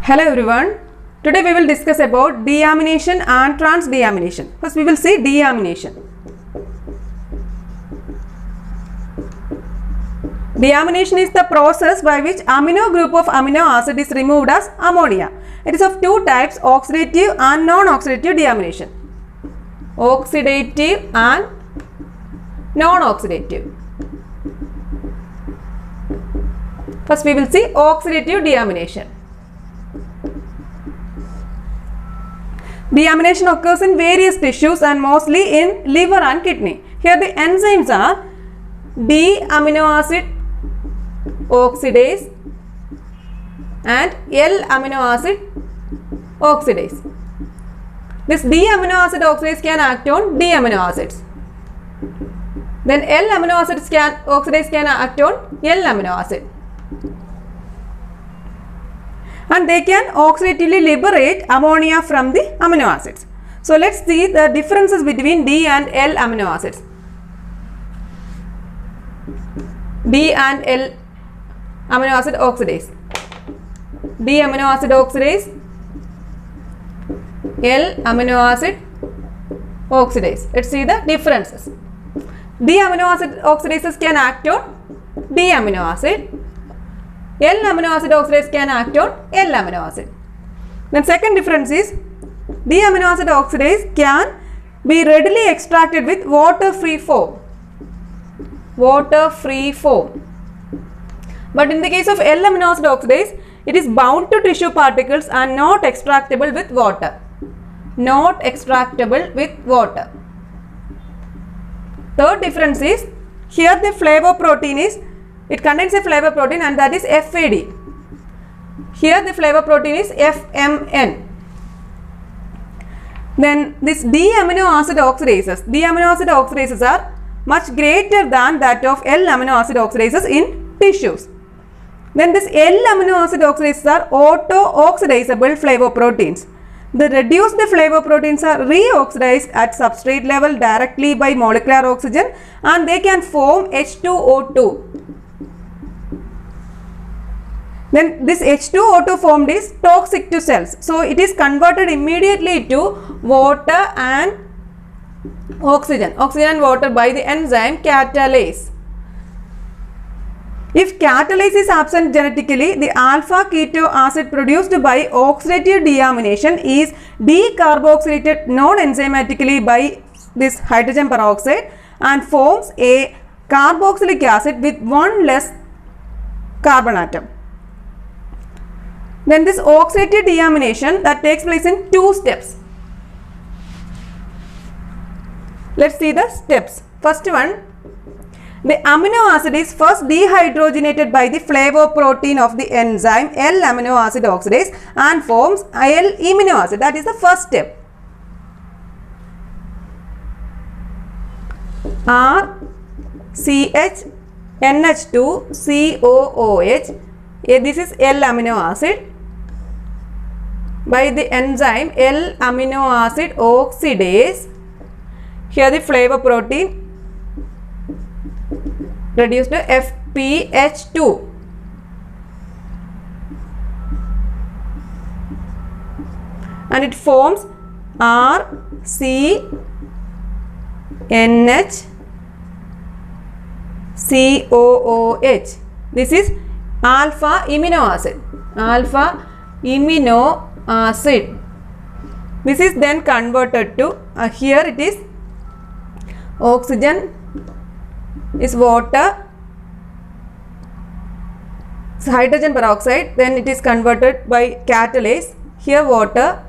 Hello everyone. Today we will discuss about deamination and transdeamination. First we will see deamination. Deamination is the process by which amino group of amino acid is removed as ammonia. It is of two types, oxidative and non-oxidative deamination. Oxidative and non-oxidative. First we will see oxidative deamination. Deamination occurs in various tissues and mostly in liver and kidney. Here the enzymes are D-amino acid oxidase and L-amino acid oxidase. This D-amino acid oxidase can act on D-amino acids. Then L-amino acids oxidase can act on L-amino acid. And they can oxidatively liberate ammonia from the amino acids. So let's see the differences between D and L amino acids. D and L amino acid oxidase. D amino acid oxidase, L amino acid oxidase. Let's see the differences. D amino acid oxidases can act on D amino acid. L amino acid oxidase can act on L amino acid. Then second difference is D amino acid oxidase can be readily extracted with water-free form. Water-free form. But in the case of L amino acid oxidase, it is bound to tissue particles and not extractable with water. Not extractable with water. Third difference is here the flavoprotein is, it contains a flavoprotein and that is FAD. Here the flavoprotein is FMN. Then this D amino acid oxidases are much greater than that of L amino acid oxidases in tissues. Then this L amino acid oxidases are auto-oxidizable flavoproteins. The reduced flavoproteins are reoxidized at substrate level directly by molecular oxygen and they can form H2O2. Then this H2O2 formed is toxic to cells. So it is converted immediately to water and oxygen and water by the enzyme catalase. If catalase is absent genetically, the alpha keto acid produced by oxidative deamination is decarboxylated non-enzymatically by this hydrogen peroxide and forms a carboxylic acid with one less carbon atom. Then this oxidative deamination that takes place in two steps. Let's see the steps. First one, the amino acid is first dehydrogenated by the flavoprotein of the enzyme L amino acid oxidase and forms L amino acid. That is the first step. RCHNH2COOH. This is L amino acid by the enzyme L amino acid oxidase. Here the flavoprotein reduced to FPH2. And it forms RCNH2COOH. This is alpha amino acid. Alpha amino acid. This is then converted to here it is oxygen is water, so hydrogen peroxide, then it is converted by catalase. Here water,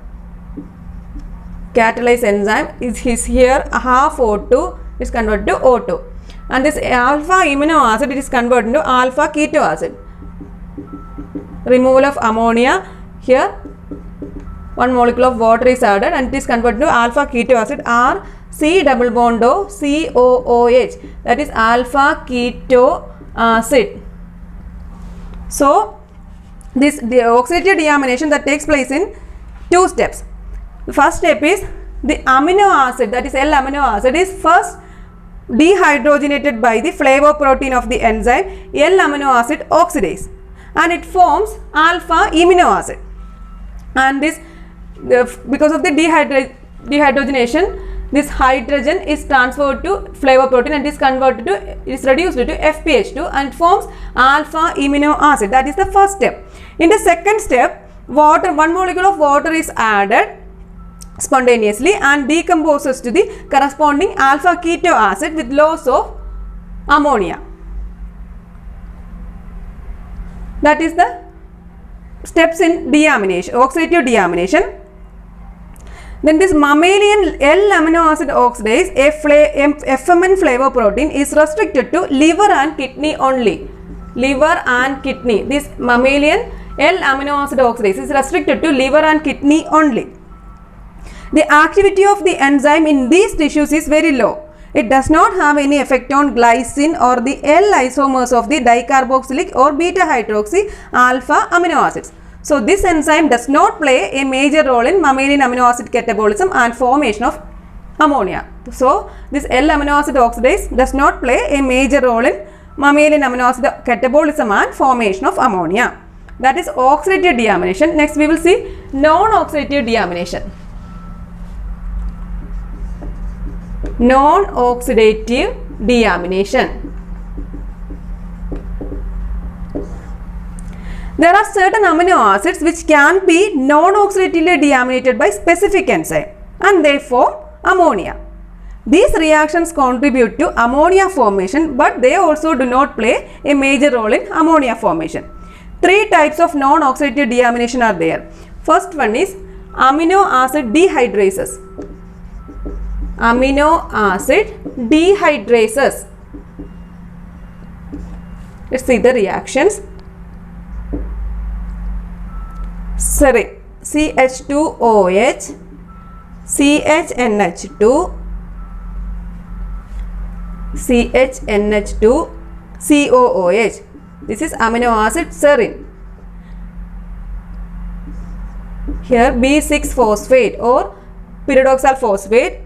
catalase enzyme is here half O2 is converted to O2 and this alpha amino acid it is converted into alpha keto acid. Removal of ammonia, here one molecule of water is added and it is converted to alpha keto acid C double bond O COOH, that is alpha keto acid. So this the oxidative deamination that takes place in two steps. The first step is the amino acid, that is L amino acid, is first dehydrogenated by the flavoprotein of the enzyme L amino acid oxidase and it forms alpha amino acid. and this because of the dehydrogenation, this hydrogen is transferred to flavoprotein and is reduced to FPH2 and forms alpha amino acid. That is the first step. In the second step, water, 1 molecule of water is added spontaneously and decomposes to the corresponding alpha keto acid with loss of ammonia. That is the steps in deamination, oxidative deamination. Then this mammalian L-amino acid oxidase, FMN flavoprotein, is restricted to liver and kidney only. Liver and kidney. This mammalian L-amino acid oxidase is restricted to liver and kidney only. The activity of the enzyme in these tissues is very low. It does not have any effect on glycine or the L isomers of the dicarboxylic or beta hydroxy alpha amino acids. So this enzyme does not play a major role in mammalian amino acid catabolism and formation of ammonia. So this L-amino acid oxidase does not play a major role in mammalian amino acid catabolism and formation of ammonia. That is oxidative deamination. Next we will see non-oxidative deamination. Non-oxidative deamination. There are certain amino acids which can be non-oxidatively deaminated by specific enzyme and they form ammonia. These reactions contribute to ammonia formation, but they also do not play a major role in ammonia formation. 3 types of non-oxidative deamination are there. First one is amino acid dehydrases. Amino acid dehydrases. Let's see the reactions. Serine, CH2OH, CHNH2, CHNH2, COOH. This is amino acid serine. Here B6 phosphate or pyridoxal phosphate,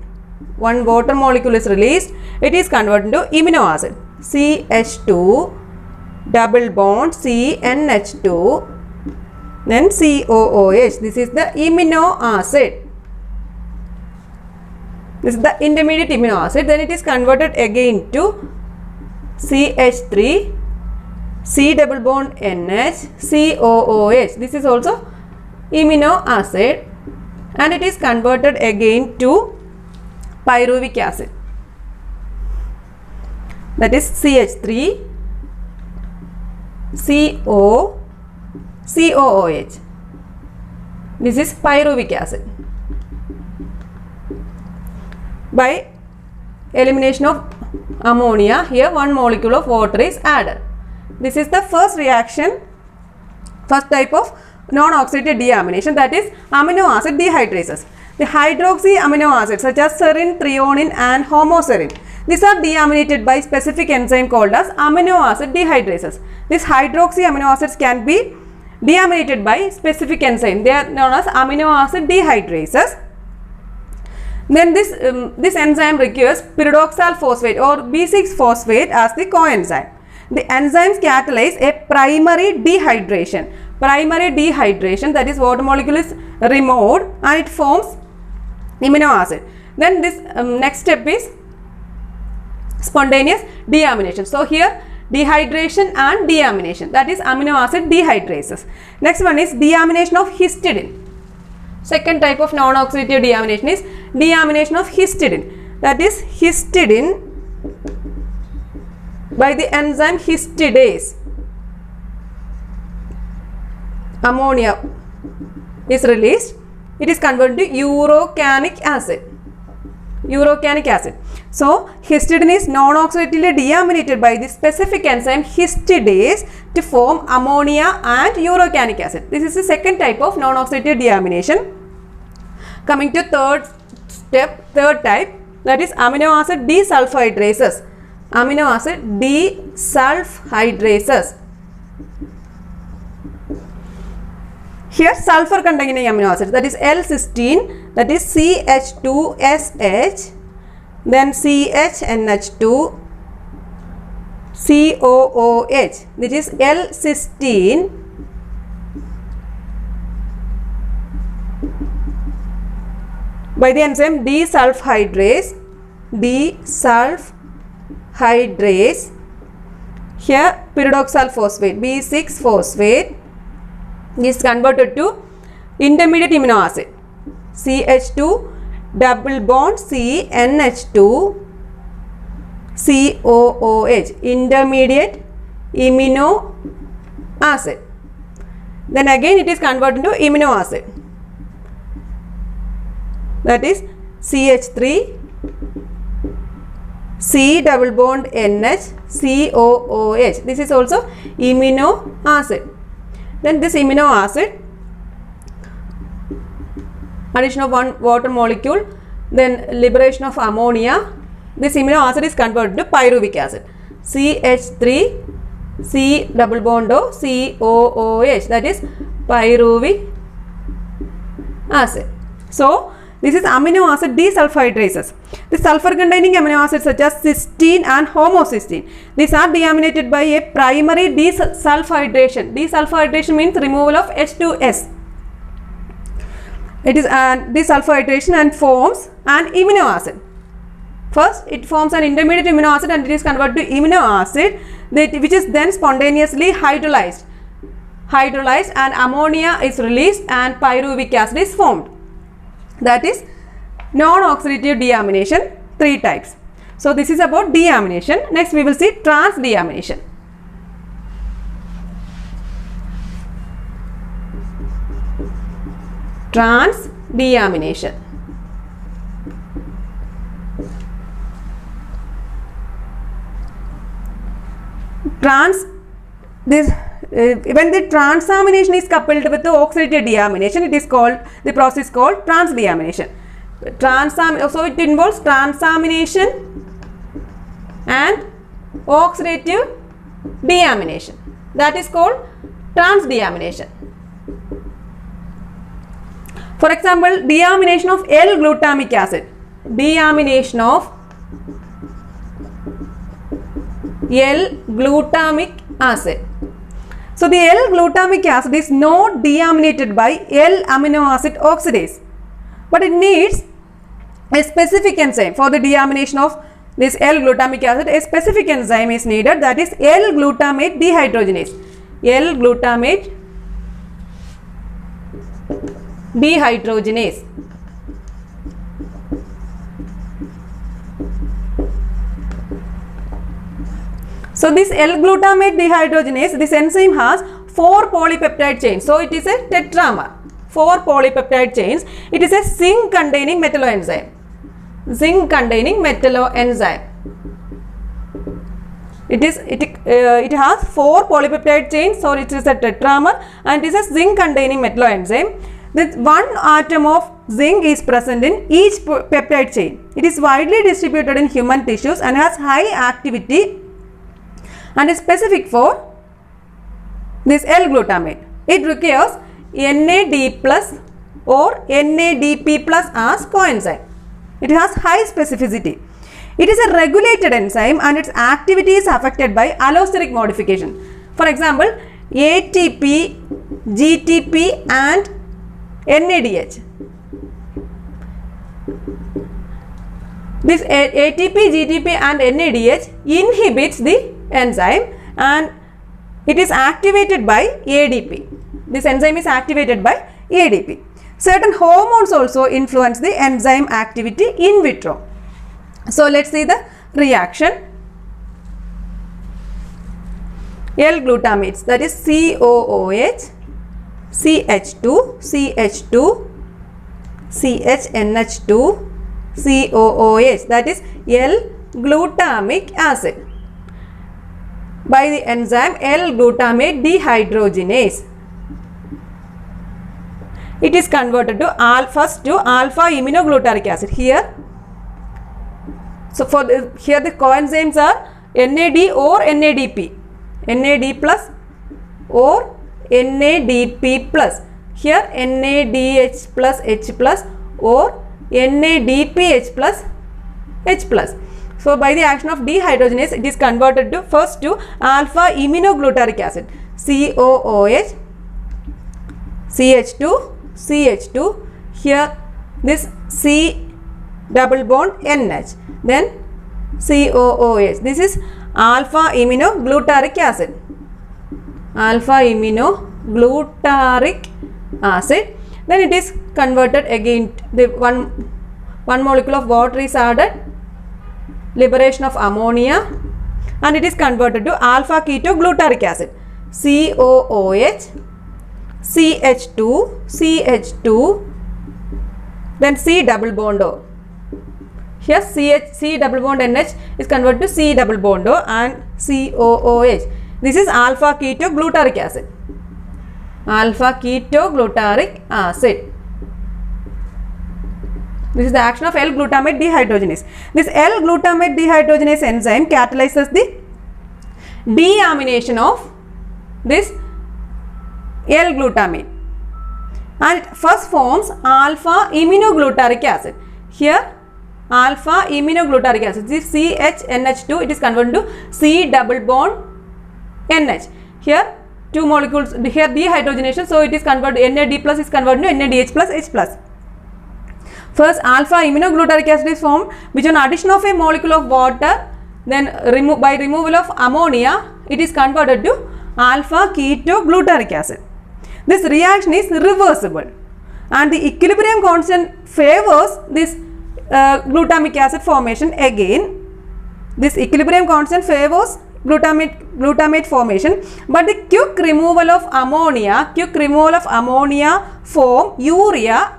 one water molecule is released. It is converted into amino acid. CH2 double bond CNH2, then COOH. This is the amino acid. This is the intermediate amino acid. Then it is converted again to CH3, C double bond NH, COOH. This is also amino acid and it is converted again to pyruvic acid. That is CH3, COOH. This is pyruvic acid. By elimination of ammonia, here 1 molecule of water is added. This is the first reaction, first type of non-oxidative deamination, that is amino acid dehydrases. The hydroxy amino acids such as serine, threonine and homoserine, these are deaminated by specific enzyme called as amino acid dehydrases. These hydroxy amino acids can be deaminated by specific enzyme. They are known as amino acid dehydrases. Then this enzyme requires pyridoxal phosphate or B6 phosphate as the coenzyme. The enzymes catalyze a primary dehydration. Primary dehydration, that is water molecule is removed and it forms amino acid. Then this next step is spontaneous deamination. So here dehydration and deamination, that is amino acid dehydrases. Next one is deamination of histidine. Second type of non-oxidative deamination is deamination of histidine. That is histidine by the enzyme histidase. Ammonia is released. It is converted to urocanic acid. Urocanic acid. So histidine is non-oxidatively deaminated by the specific enzyme histidase to form ammonia and urocanic acid. This is the second type of non-oxidative deamination. Coming to third type, that is amino acid desulfhydrases. Amino acid desulfhydrases. Here sulfur containing amino acid, that is L-cysteine, that is CH2SH, then CHNH2, COOH, which is L-cysteine, by the enzyme desulfhydrase. Here pyridoxal phosphate B6 phosphate is converted to intermediate amino acid CH2 double bond C NH2 COOH, intermediate amino acid. Then again it is converted to amino acid, that is CH3 C double bond NH COOH. This is also amino acid. Then this amino acid, addition of one water molecule, then liberation of ammonia, this amino acid is converted to pyruvic acid CH3 C double bond O COOH, that is pyruvic acid. So this is amino acid desulfhydrases. The sulfur containing amino acids such as cysteine and homocysteine, these are deaminated by a primary desulfhydration. Desulfhydration means removal of H2S. It is desulfhydration and forms an amino acid. First it forms an intermediate amino acid and it is converted to amino acid, which is then spontaneously hydrolyzed and ammonia is released and pyruvic acid is formed. That is non-oxidative deamination, 3 types. So this is about deamination. Next we will see trans-deamination. Trans-deamination. When the transamination is coupled with the oxidative deamination, it is called, the process called trans-deamination. So it involves transamination and oxidative deamination. That is called trans-deamination. For example, deamination of L-glutamic acid. Deamination of L-glutamic acid. So the L-glutamic acid is not deaminated by L-amino acid oxidase, but it needs a specific enzyme for the deamination of this L-glutamic acid. A specific enzyme is needed, that is L-glutamate dehydrogenase. L-glutamate dehydrogenase. So this L-glutamate dehydrogenase, this enzyme has 4 polypeptide chains. So it is a tetramer. 4 polypeptide chains. It is a zinc containing metalloenzyme. Zinc containing metalloenzyme. It has 4 polypeptide chains, so it is a tetramer and it is a zinc containing metalloenzyme. That 1 atom of zinc is present in each peptide chain. It is widely distributed in human tissues and has high activity and is specific for this L-glutamate. It requires NAD plus or NADP plus as coenzyme. It has high specificity. It is a regulated enzyme and its activity is affected by allosteric modification. For example, ATP, GTP and NADH. This ATP, GTP and NADH inhibits the enzyme and it is activated by ADP. This enzyme is activated by ADP. Certain hormones also influence the enzyme activity in vitro. So let's see the reaction. L-glutamates, that is COOH, CH2, CH2, CHNH2, COOH, that is L-glutamic acid, by the enzyme L-glutamate dehydrogenase. It is converted to alpha aminoglutaric acid here. So for here the coenzymes are NAD or NADP, NAD plus or NADP plus. Here NADH plus H plus or NADPH plus H plus. So by the action of dehydrogenase, it is converted to first to alpha aminoglutaric acid, COOH, CH2, CH2, here this C double bond NH, then COOH. This is alpha aminoglutaric acid. Alpha aminoglutaric acid. Then it is converted again. The one molecule of water is added. Liberation of ammonia, and it is converted to alpha ketoglutaric acid. COOH, CH2, CH2, then C double bond O. Here C double bond NH is converted to C double bond O and COOH. This is alpha ketoglutaric acid. Alpha ketoglutaric acid. This is the action of L-glutamate dehydrogenase. This L-glutamate dehydrogenase enzyme catalyzes the deamination of this L-glutamate, and it first forms alpha aminoglutaric acid. Here alpha aminoglutaric acid, this CHNH2, it is converted to C double bond NH. Here two molecules, here dehydrogenation, so it is converted, NAD plus is converted to NADH plus H plus. First alpha aminoglutaric acid is formed, which on addition of a molecule of water, then by removal of ammonia, it is converted to alpha ketoglutaric acid. This reaction is reversible, and the equilibrium constant favors this glutamic acid formation again. This equilibrium constant favors glutamate formation, but the quick removal of ammonia form urea.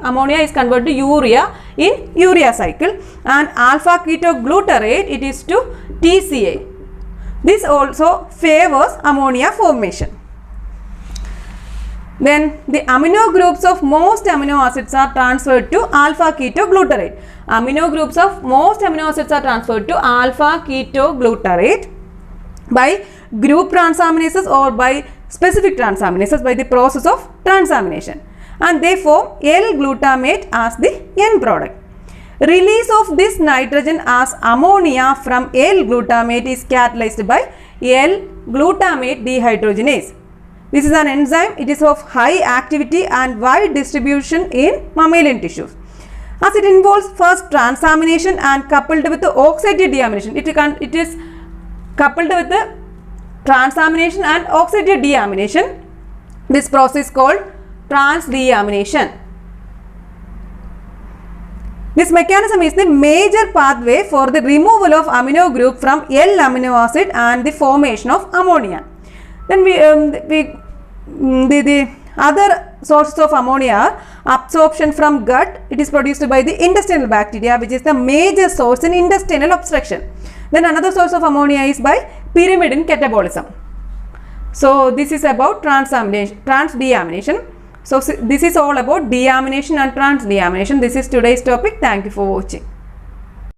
Ammonia is converted to urea in urea cycle, and alpha ketoglutarate, it is to TCA. This also favors ammonia formation. Then the amino groups of most amino acids are transferred to alpha ketoglutarate. Amino groups of most amino acids are transferred to alpha ketoglutarate by group transaminases or by specific transaminases by the process of transamination, and they form L-glutamate as the end product. Release of this nitrogen as ammonia from L-glutamate is catalyzed by L-glutamate dehydrogenase. This is an enzyme. It is of high activity and wide distribution in mammalian tissues, as it involves first transamination and coupled with the oxidative deamination. It is coupled with the transamination and oxidative deamination. This process is called transdeamination. This mechanism is the major pathway for the removal of amino group from L amino acid and the formation of ammonia. Then the other sources of ammonia are absorption from gut. It is produced by the intestinal bacteria, which is the major source in intestinal obstruction. Then another source of ammonia is by pyrimidine catabolism. So this is about transdeamination. So this is all about deamination and transdeamination. This is today's topic. Thank you for watching.